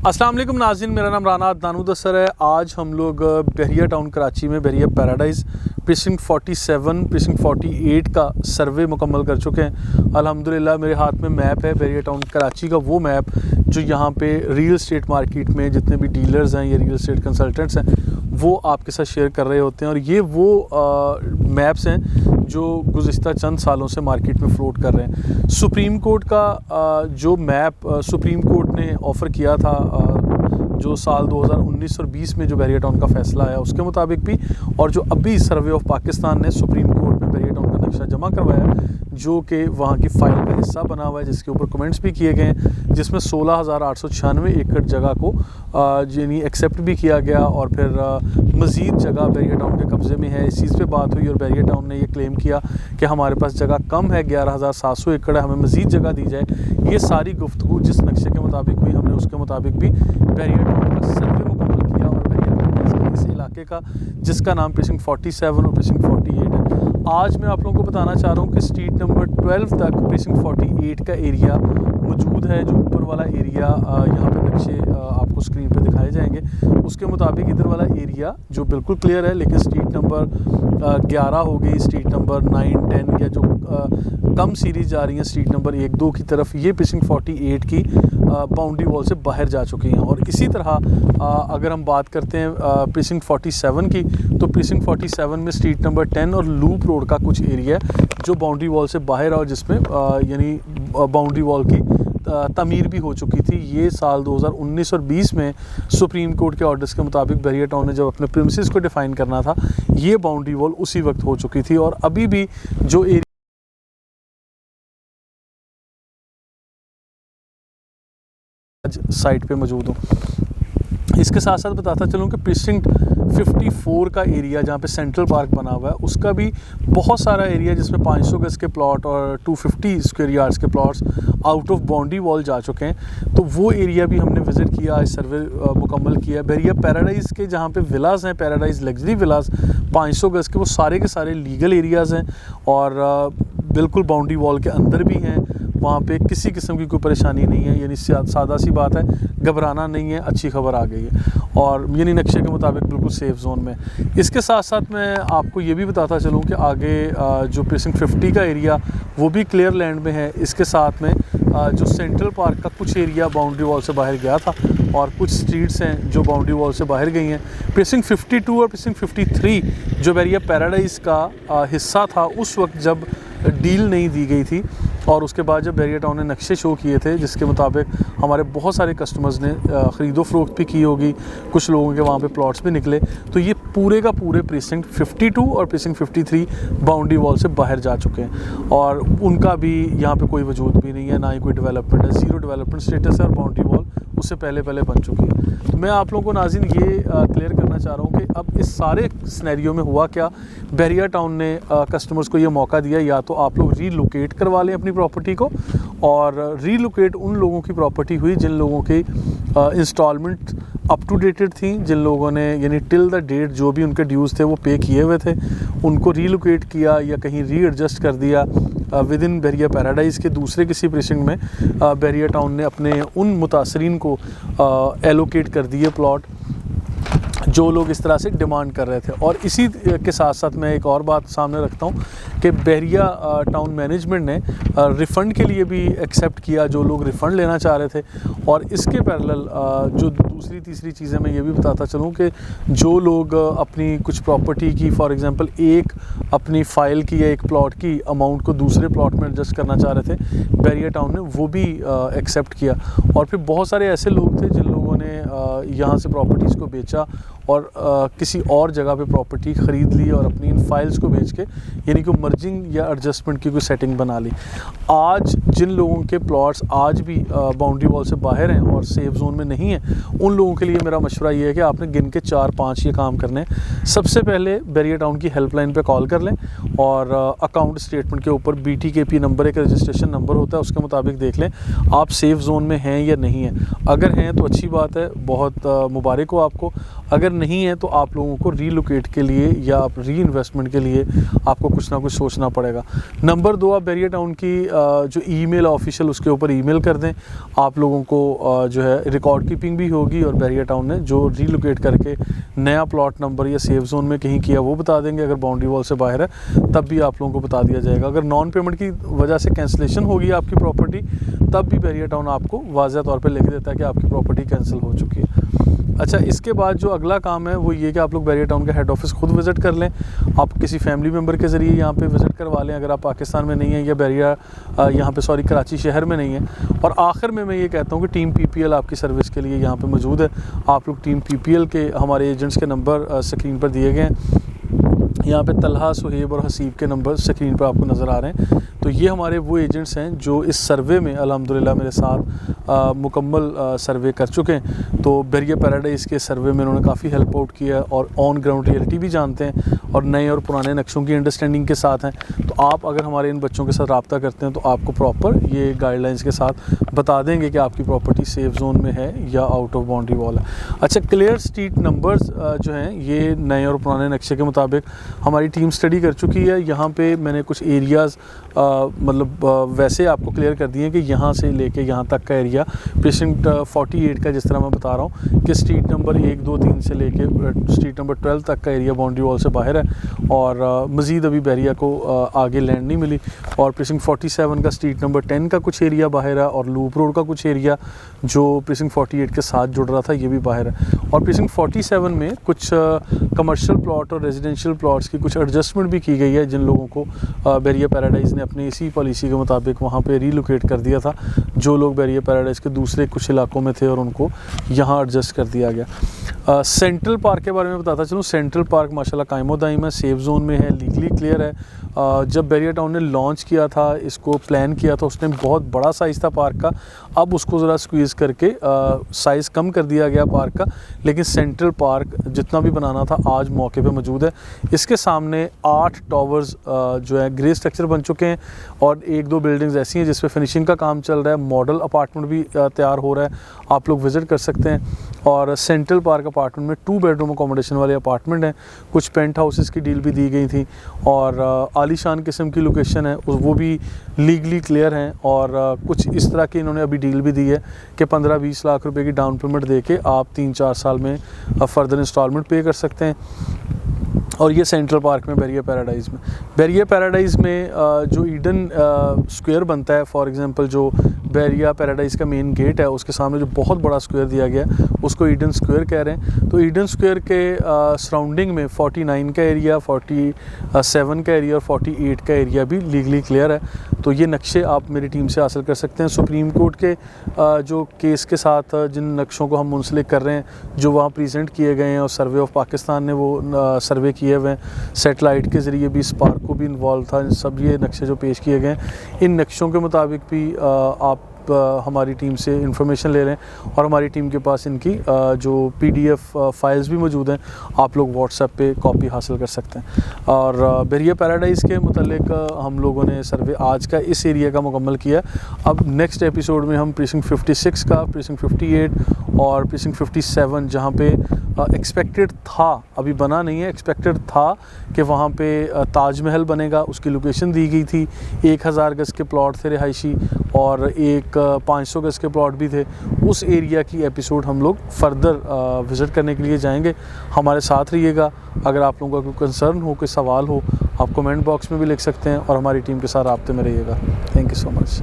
अस्सलाम वालेकुम नाज़रीन, मेरा नाम राना अदनान मुदस्सर है। आज हम लोग बहरिया टाउन कराची में बहरिया पैराडाइज़ प्रीसिंक्ट 47 प्रीसिंक्ट 48 का सर्वे मुकम्मल कर चुके हैं। अल्हम्दुलिल्लाह मेरे हाथ में मैप है बहरिया टाउन कराची का, वो मैप जो यहाँ पे रियल एस्टेट मार्केट में जितने भी डीलर्स हैं या रियल एस्टेट कंसल्टेंट्स हैं वो आपके साथ शेयर कर रहे होते हैं। और ये वो मैप्स हैं जो गुज़िश्ता चंद सालों से मार्केट में फ्लोट कर रहे हैं। सुप्रीम कोर्ट का जो मैप सुप्रीम कोर्ट ने ऑफ़र किया था जो साल 2019 और 20 में जो बहरिया टाउन का फ़ैसला आया उसके मुताबिक भी, और जो अभी सर्वे ऑफ पाकिस्तान ने सुप्रीम कोर्ट में बहरिया टाउन का नक्शा जमा करवाया जो कि वहाँ की फ़ाइल का हिस्सा बना हुआ है, जिसके ऊपर कमेंट्स भी किए गए हैं, जिसमें 16,896 एकड़ जगह को यानी एक्सेप्ट भी किया गया और फिर मज़ीद जगह बहरिया टाउन के कब्ज़े में है। इस चीज़ पे बात हुई और बहरिया टाउन ने ये क्लेम किया कि हमारे पास जगह कम है, 11,700 एकड़ है, हमें मज़ीद जगह दी जाए। ये सारी गुफ्तगू जिस नक्शे के मुताबिक हुई, हमने उसके मुताबिक भी बहरिया टाउन का सर्वे मुकम्मल किया और बहरिया टाउन इस इलाके का जिसका नाम प्रीसिंक्ट 47 और प्रीसिंक्ट 48 है। आज मैं आप लोगों को बताना चाह रहा हूँ कि स्ट्रीट नंबर 12 तक प्रीसिंक्ट 48 का एरिया मौजूद है। जो ऊपर वाला एरिया यहाँ पे नक्शे आपको स्क्रीन पे दिखाए जाएंगे, उसके मुताबिक इधर वाला एरिया जो बिल्कुल क्लियर है, लेकिन स्ट्रीट नंबर 11 हो गई, स्ट्रीट नंबर 9, 10 या जो कम सीरीज़ जा रही हैं स्ट्रीट नंबर 1, 2 की तरफ, ये प्रीसिंक्ट 48 की बाउंड्री वॉल से बाहर जा चुकी हैं। और इसी तरह अगर हम बात करते हैं प्रीसिंक्ट 47 की, तो प्रीसिंक्ट 47 में स्ट्रीट नंबर 10 और लूप रोड का कुछ एरिया है जो बाउंड्री वॉल से बाहर है और जिसमें यानी बाउंड्री वॉल की तमीर भी हो चुकी थी। ये साल 2019 और 20 में सुप्रीम कोर्ट के ऑर्डर्स के मुताबिक बहरिया टाउन ने जब अपने प्रीमिसेस को डिफ़ाइन करना था, ये बाउंड्री वॉल उसी वक्त हो चुकी थी। और अभी भी जो एरिया साइट पे मौजूद हूँ। इसके साथ साथ बताता चलूँ कि प्रीसिंक्ट 54 का एरिया जहाँ पे सेंट्रल पार्क बना हुआ है, उसका भी बहुत सारा एरिया जिसमें 500 गज के प्लॉट और 250 स्क्वायर यार्ड्स के plots out of boundary wall जा चुके हैं। तो वो एरिया भी हमने विज़िट किया, इस सर्वे मुकम्मल किया। बहरिया पैराडाइज़ के जहाँ पे विलास हैं, पैराडाइज़ लग्जरी विलास 500 गज के, वो सारे के सारे लीगल एरियाज़ हैं और बिल्कुल बाउंड्री वॉल के अंदर भी हैं। वहाँ पे किसी किस्म की कोई परेशानी नहीं है, यानी सादा सी बात है, घबराना नहीं है, अच्छी खबर आ गई है और यानी नक्शे के मुताबिक बिल्कुल सेफ़ जोन में। इसके साथ साथ मैं आपको ये भी बताता चलूँ कि आगे जो प्रीसिंक्ट 50 का एरिया वो भी क्लियर लैंड में है। इसके साथ में जो सेंट्रल पार्क का कुछ एरिया बाउंड्री वॉल से बाहर गया था और कुछ स्ट्रीट्स हैं जो बाउंड्री वॉल से बाहर गई हैं। प्रीसिंक्ट 52 और प्रीसिंक्ट 53 जो बहरिया पैराडाइज़ का हिस्सा था उस वक्त जब डील नहीं दी गई थी और उसके बाद जब बहरिया टाउन ने नक्शे शो किए थे जिसके मुताबिक हमारे बहुत सारे कस्टमर्स ने ख़रीदो फ़रोख्त भी की होगी, कुछ लोगों के वहाँ पे प्लॉट्स भी निकले, तो ये पूरे का पूरे प्रीसिंक्ट 52 और प्रीसिंक्ट 53 बाउंड्री वॉल से बाहर जा चुके हैं और उनका भी यहाँ पे कोई वजूद भी नहीं है, ना ही कोई डेवलपमेंट है, ज़ीरो डेवलपमेंट स्टेटस है और बाउंड्री वॉल उससे पहले बन चुकी है। तो मैं आप लोगों को नाज़रीन ये क्लियर करना चाह रहा हूँ कि अब इस सारे सिनेरियो में हुआ क्या, बहरिया टाउन ने कस्टमर्स को ये मौका दिया या तो आप लोग रीलोकेट करवा लें अपनी प्रॉपर्टी को, और रीलोकेट उन लोगों की प्रॉपर्टी हुई जिन लोगों की इंस्टॉलमेंट अप टू डेटेड थी, जिन लोगों ने यानी टिल द डेट जो भी उनके ड्यूज़ थे वो पे किए हुए थे, उनको रीलोकेट किया या कहीं रीएडजस्ट कर दिया विद इन बहरिया पैराडाइज़ के दूसरे किसी प्रीसिंक्ट में। बहरिया टाउन ने अपने उन मुतासरीन को एलोकेट कर दिए प्लॉट जो लोग इस तरह से डिमांड कर रहे थे। और इसी के साथ साथ मैं एक और बात सामने रखता हूँ कि बहरिया टाउन मैनेजमेंट ने रिफ़ंड के लिए भी एक्सेप्ट किया जो लोग रिफ़ंड लेना चाह रहे थे। और इसके पैरेलल जो दूसरी तीसरी चीज़ें मैं ये भी बताता चलूँ कि जो लोग अपनी कुछ प्रॉपर्टी की फॉर एग्ज़ाम्पल एक अपनी फ़ाइल की या एक प्लॉट की अमाउंट को दूसरे प्लॉट में एडजस्ट करना चाह रहे थे, बहरिया टाउन ने वो भी एक्सेप्ट किया। और फिर बहुत सारे ऐसे लोग थे जिन लोगों ने यहाँ से प्रॉपर्टीज़ को बेचा और किसी और जगह पे प्रॉपर्टी ख़रीद ली और अपनी इन फाइल्स को बेच के यानी कि मर्जिंग या एडजस्टमेंट की कोई सेटिंग बना ली। आज जिन लोगों के प्लॉट्स आज भी बाउंड्री वॉल से बाहर हैं और सेफ जोन में नहीं हैं, उन लोगों के लिए मेरा मशवरा ये है कि आपने गिन के 4-5 ये काम करने हैं। सबसे पहले बहरिया टाउन की हेल्पलाइन पे कॉल कर लें और अकाउंट स्टेटमेंट के ऊपर BTKP नंबर एक रजिस्ट्रेशन नंबर होता है, उसके मुताबिक देख लें आप सेफ़ जोन में हैं या नहीं हैं। अगर हैं तो अच्छी बात है, बहुत मुबारक हो आपको। अगर नहीं है तो आप लोगों को रीलोकेट के लिए या री इन्वेस्टमेंट के लिए आपको कुछ ना कुछ सोचना पड़ेगा। नंबर 2, आप बैरियर टाउन की जो ईमेल ऑफिशियल उसके ऊपर ईमेल कर दें। आप लोगों को जो है रिकॉर्ड कीपिंग भी होगी और बैरियर टाउन ने जो रीलोकेट करके नया प्लॉट नंबर या सेफ जोन में कहीं किया वो बता देंगे। अगर बाउंड्री वॉल से बाहर है तब भी आप लोगों को बता दिया जाएगा। अगर नॉन पेमेंट की वजह से कैंसिलेशन होगी आपकी प्रॉपर्टी, तब भी बैरियर टाउन आपको वाज़ह तौर पे लिख देता है कि आपकी प्रॉपर्टी कैंसिल हो चुकी है। अच्छा, इसके बाद जो अगला काम है वो ये कि आप लोग बैरियर टाउन का हेड ऑफिस खुद विज़िट कर लें। आप किसी फैमिली मेम्बर के ज़रिए यहाँ पे विज़िट करवा लें अगर आप पाकिस्तान में नहीं हैं या बैरियर यहाँ पे कराची शहर में नहीं है। और आखिर में मैं ये कहता हूँ कि टीम PPL आपकी सर्विस के लिए यहाँ पे मौजूद है। आप लोग टीम PPL के हमारे एजेंट्स के नंबर स्क्रीन पर दिए गए हैं। यहाँ पे तलहा, सुहेब और हसीब के नंबर स्क्रीन पर आपको नज़र आ रहे हैं। तो ये हमारे वो एजेंट्स हैं जो इस सर्वे में अल्हम्दुलिल्लाह मेरे साथ मुकम्मल सर्वे कर चुके हैं। तो बैरियर पैराडाइज़ के सर्वे में उन्होंने काफ़ी हेल्प आउट किया और ऑन ग्राउंड रियलिटी भी जानते हैं और नए और पुराने नक्शों की अंडरस्टैंडिंग के साथ हैं। तो आप अगर हमारे इन बच्चों के साथ रब्ता करते हैं तो आपको प्रॉपर ये गाइडलाइंस के साथ बता देंगे कि आपकी प्रॉपर्टी सेफ जोन में है या आउट ऑफ बाउंड्री वॉल है। अच्छा, क्लियर स्ट्रीट नंबर्स जो हैं ये नए और पुराने नक्शे के मुताबिक हमारी टीम स्टडी कर चुकी है। यहाँ पे मैंने कुछ एरियाज़ वैसे आपको क्लियर कर दिए कि यहाँ से लेके यहाँ तक का एरिया प्रीसिंक्ट 48 का, जिस तरह मैं बता रहा हूँ कि स्ट्रीट नंबर 1, 2, 3 से लेके स्ट्रीट नंबर 12 तक का एरिया बाउंड्री वॉल से बाहर है और मज़ीद अभी बैरिया को आगे लैंड नहीं मिली। और प्रीसिंक्ट 47 का स्ट्रीट नंबर 10 का कुछ एरिया बाहर है और लूप रोड का कुछ एरिया जो प्रीसिंक्ट 48 के साथ जुड़ रहा था ये भी बाहर है। और प्रीसिंक्ट 47 में कुछ कमर्शियल प्लॉट और रेजिडेंशियल प्लॉट्स की कुछ एडजस्टमेंट भी की गई है जिन लोगों को बैरियर पैराडाइज़ ने अपनी इसी पॉलिसी के मुताबिक वहाँ पे रीलोकेट कर दिया था, जो लोग बैरियर पैराडाइज़ के दूसरे कुछ इलाकों में थे और उनको यहाँ एडजस्ट कर दिया गया। सेंट्रल पार्क के बारे में बताता चलूँ। सेंट्रल पार्क माशाल्लाह कायमो दाइम है, सेफ जोन में है, लीगली क्लियर है। जब बैरियर टाउन ने लॉन्च किया था, इसको प्लान किया था, उसने बहुत बड़ा साइज़ था पार्क का। अब उसको ज़रा स्क्वीज़ करके साइज़ कम कर दिया गया पार्क का, लेकिन सेंट्रल पार्क जितना भी बनाना था आज मौके पे मौजूद है। इसके सामने 8 टावर्स जो है ग्रे स्ट्रक्चर बन चुके हैं और 1-2 बिल्डिंग्स ऐसी हैं जिस पे फिनिशिंग का काम चल रहा है। मॉडल अपार्टमेंट भी तैयार हो रहा है, आप लोग विज़िट कर सकते हैं। और सेंट्रल पार्क अपार्टमेंट में 2 बेडरूम अकोमोडेशन वाले अपार्टमेंट हैं। कुछ पेंट हाउसेस की डील भी दी गई थी और आलीशान किस्म की लोकेशन है, वो भी लीगली क्लियर हैं। और कुछ इस तरह की इन्होंने अभी डील भी दी है कि 15-20 लाख रुपए की डाउन पेमेंट दे के आप 3-4 साल में फर्दर इंस्टॉलमेंट पे कर सकते हैं। और ये सेंट्रल पार्क में बैरियर पैराडाइज़ में जो ईडन स्क्वायर बनता है, फॉर एग्जांपल जो बैरियर पैराडाइज़ का मेन गेट है उसके सामने जो बहुत बड़ा स्क्वायर दिया गया उसको ईडन स्क्वायर कह रहे हैं। तो ईडन स्क्वायर के सराउंडिंग में 49 का एरिया, 47 का एरिया और 48 का एरिया भी लीगली क्लियर है। तो ये नक्शे आप मेरी टीम से हासिल कर सकते हैं। सुप्रीम कोर्ट के जो केस के साथ जिन नक्शों को हम मुंसलिक कर रहे हैं, जो वहाँ प्रेजेंट किए गए हैं और सर्वे ऑफ पाकिस्तान ने वो सर्वे किए हुए हैं, सेटेलाइट के ज़रिए भी स्पार्क को भी इन्वॉल्व था। सब ये नक्शे जो पेश किए गए हैं, इन नक्शों के मुताबिक भी आप हमारी टीम से इंफॉर्मेशन ले रहे हैं और हमारी टीम के पास इनकी जो PDF फाइल्स भी मौजूद हैं, आप लोग व्हाट्सएप पे कॉपी हासिल कर सकते हैं। और बैरियर पैराडाइज़ के मुतालिक हम लोगों ने सर्वे आज का इस एरिया का मुकम्मल किया। अब नेक्स्ट एपिसोड में हम प्रीसिंक्ट 56 का, प्रीसिंक्ट 58 और प्रीसिंक्ट 57 जहाँ पे एक्सपेक्टेड था, अभी बना नहीं है, एक्सपेक्टेड था कि वहाँ पे ताजमहल बनेगा, उसकी लोकेशन दी गई थी। 1000 गज़ के प्लॉट थे रिहायशी और एक 500 गज़ के प्लॉट भी थे। उस एरिया की एपिसोड हम लोग फर्दर विज़िट करने के लिए जाएंगे। हमारे साथ रहिएगा। अगर आप लोगों का कोई कंसर्न हो, कोई सवाल हो, आप कमेंट बॉक्स में भी लिख सकते हैं और हमारी टीम के साथ राब्ते में रहिएगा। Thank you so much.